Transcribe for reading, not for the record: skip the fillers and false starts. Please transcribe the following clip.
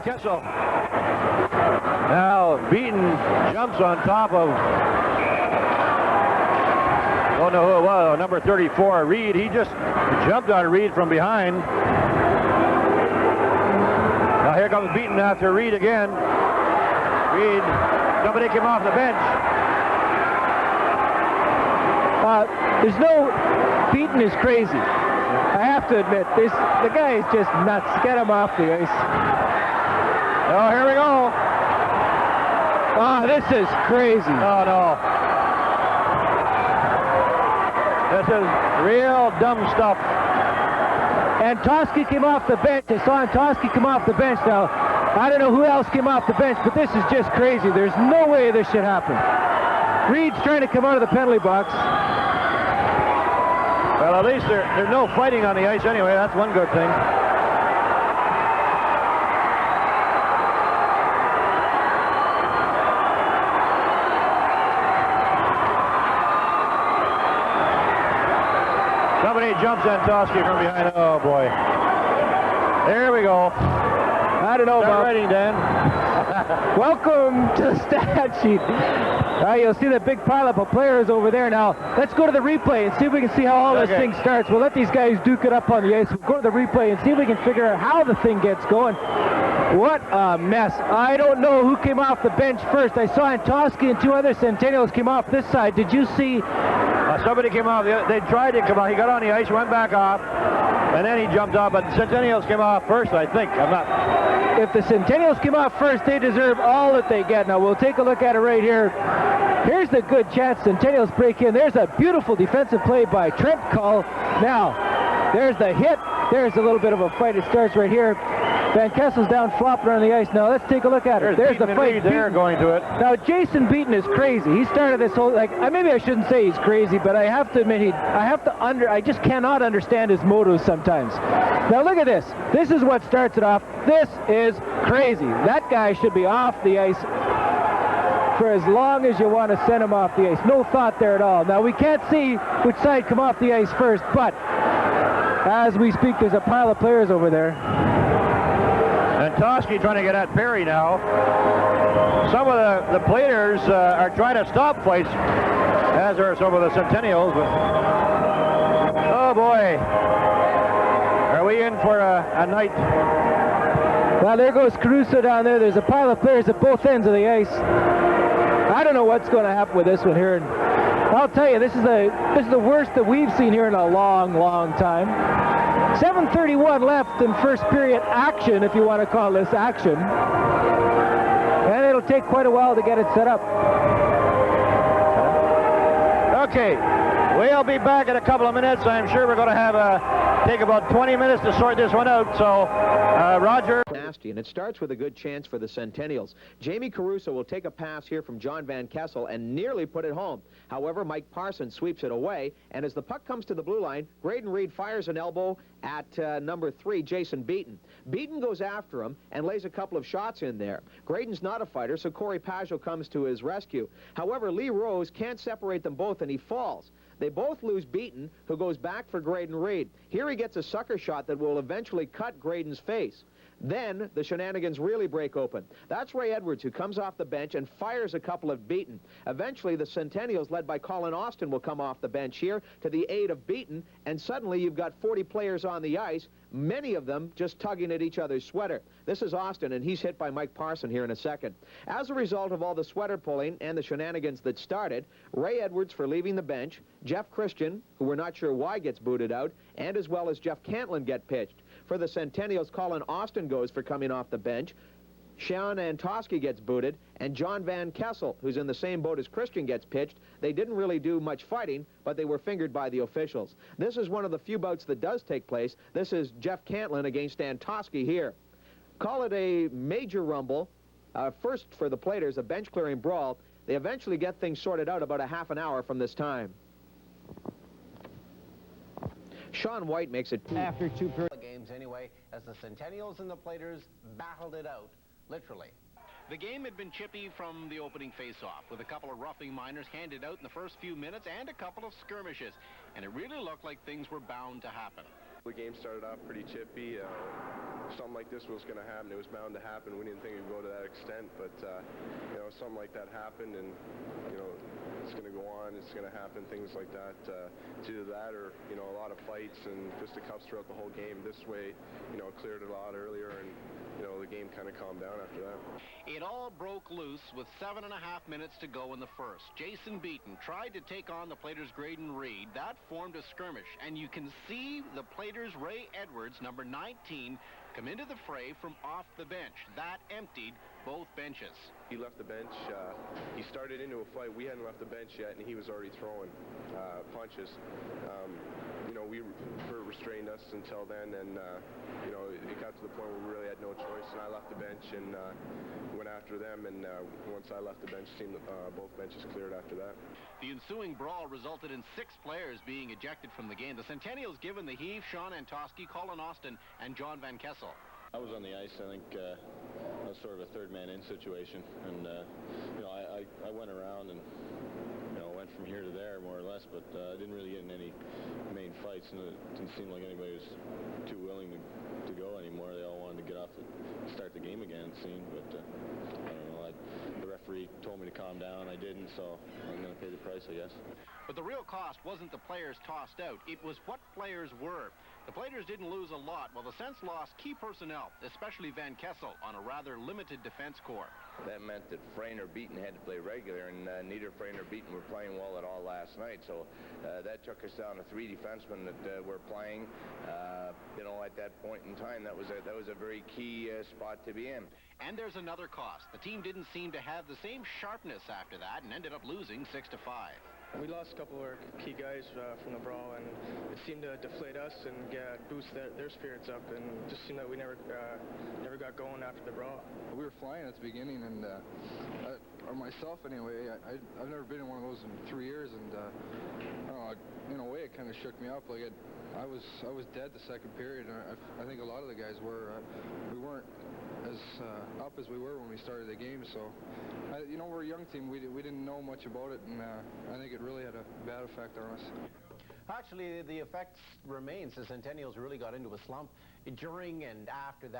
Van Kessel. Now Beaton jumps on top of, don't know who it was, number 34, Reid. He just jumped on Reid from behind. Now here comes Beaton after Reid again. Reid, somebody came off the bench. There's no, Beaton is crazy. I have to admit, the guy is just nuts. Get him off the ice. Oh, here we go. Oh, this is crazy. Oh, no. This is real dumb stuff. Antoski came off the bench. I saw Antoski come off the bench. Now, I don't know who else came off the bench, but this is just crazy. There's no way this should happen. Reid's trying to come out of the penalty box. Well, at least there's no fighting on the ice anyway. That's one good thing. Somebody jumps Antoski from behind. Oh, boy. There we go. I don't know about writing, Dan. Welcome to the stat sheet. You'll see that big pileup of players over there. Now, let's go to the replay and see if we can see how all this thing starts. We'll let these guys duke it up on the ice. We'll go to the replay and see if we can figure out how the thing gets going. What a mess. I don't know who came off the bench first. I saw Antoski and two other Centennials came off this side. Did you see? Somebody came off. They tried to come off. He got on the ice, went back off, and then he jumped off. But the Centennials came off first, I think. I'm not. If the Centennials came off first, they deserve all that they get. Now, we'll take a look at it right here. Here's the good chance Centennials break in. There's a beautiful defensive play by Trent Cull. Now, there's the hit. There's a little bit of a fight. It starts right here. Van Kessel's down flopping on the ice. Now, let's take a look at it. There's the fight. They're going to it. Now, Jason Beaton is crazy. He started this whole, maybe I shouldn't say he's crazy, but I have to admit, I just cannot understand his motives sometimes. Now, look at this. This is what starts it off. This is crazy. That guy should be off the ice for as long as you want to send him off the ice. No thought there at all. Now, we can't see which side come off the ice first, but as we speak, there's a pile of players over there. Antoski trying to get at Perry now. Some of the players are trying to stop fights, as are some of the Centennials. But oh boy, are we in for a night? Well, there goes Caruso down there. There's a pile of players at both ends of the ice. I don't know what's going to happen with this one here. And I'll tell you, this is the worst that we've seen here in a long, long time. 7:31 left in first period action, if you want to call this action. And it'll take quite a while to get it set up. Okay, we'll be back in a couple of minutes. I'm sure we're going to take about 20 minutes to sort this one out. So, Roger. Nasty, and it starts with a good chance for the Centennials. Jamie Caruso will take a pass here from John Van Kessel and nearly put it home. However, Mike Parson sweeps it away, and as the puck comes to the blue line, Grayden Reid fires an elbow at number 3, Jason Beaton. Beaton goes after him and lays a couple of shots in there. Grayden's not a fighter, so Corey Pajot comes to his rescue. However, Lee Rose can't separate them both, and he falls. They both lose Beaton, who goes back for Grayden Reid. Here he gets a sucker shot that will eventually cut Grayden's face. Then the shenanigans really break open. That's Ray Edwards, who comes off the bench and fires a couple at Beaton. Eventually, the Centennials, led by Colin Austin, will come off the bench here to the aid of Beaton, and suddenly you've got 40 players on the ice, many of them just tugging at each other's sweater. This is Austin, and he's hit by Mike Parson here in a second. As a result of all the sweater pulling and the shenanigans that started, Ray Edwards for leaving the bench, Jeff Christian, who we're not sure why gets booted out, and as well as Jeff Cantlon get pitched. For the Centennials, Colin Austin goes for coming off the bench. Shawn Antoski gets booted, and John Van Kessel, who's in the same boat as Christian, gets pitched. They didn't really do much fighting, but they were fingered by the officials. This is one of the few bouts that does take place. This is Jeff Cantlon against Antoski here. Call it a major rumble. First for the Platers, a bench-clearing brawl. They eventually get things sorted out about a half an hour from this time. Shawn White makes it after two games anyway, as the Centennials and the Platers battled it out, literally. The game had been chippy from the opening face-off, with a couple of roughing minors handed out in the first few minutes and a couple of skirmishes, and it really looked like things were bound to happen. The game started off pretty chippy. Something like this was going to happen. It was bound to happen. We didn't think it would go to that extent, but you know, something like that happened, and you know, it's going to go on. It's going to happen. Things like that. It's either that or you know, a lot of fights and fisticuffs throughout the whole game. This way, you know, it cleared it a lot earlier, and you know, the game kind of calmed down after that. It all broke loose with 7.5 minutes to go in the first. Jason Beaton tried to take on the Platers' Grayden Reid. That formed a skirmish, and you can see the Platers' Ray Edwards, number 19, come into the fray from off the bench. That emptied both benches. He left the bench. He started into a fight. We hadn't left the bench yet, and he was already throwing punches. You know, Bert restrained us until then, and you know, it got to the point where we really had no choice, and I left the bench and went after them, and once I left the bench, it seemed both benches cleared after that. The ensuing brawl resulted in 6 players being ejected from the game. The Centennials given the heave: Shawn, Antoski, Colin, and John Van Kessel. I was on the ice. I think that was sort of a third-man-in situation, and you know, I went around and you know, went from here to there more or less, but I didn't really get in any main fights, and it didn't seem like anybody was too willing to go anymore. They all wanted to get off and start the game again, it seemed, but I don't know. The referee told me to calm down. I didn't, so I'm going to pay the price, I guess. But the real cost wasn't the players tossed out. It was what players were. The Platers didn't lose a lot, while the Sens lost key personnel, especially Van Kessel, on a rather limited defense corps. That meant that Frayne or Beaton had to play regular, and neither Frayne or Beaton were playing well at all last night. So that took us down to 3 defensemen that were playing. You know, at that point in time, that was a very key spot to be in. And there's another cost. The team didn't seem to have the same sharpness after that and ended up losing 6-5. We lost a couple of our key guys from the brawl, and it seemed to deflate us and boost their spirits up, and just seemed that we never got going after the brawl. We were flying at the beginning, and or myself anyway, I've never been in one of those in 3 years, and I don't know, in a way it kind of shook me up. Like I was dead the second period, and I think a lot of the guys were. We weren't as up as we were when we started the game, so you know, we're a young team. We didn't know much about it, and I think it really had a bad effect on us. Actually, the effect remains. The Centennials really got into a slump during and after that.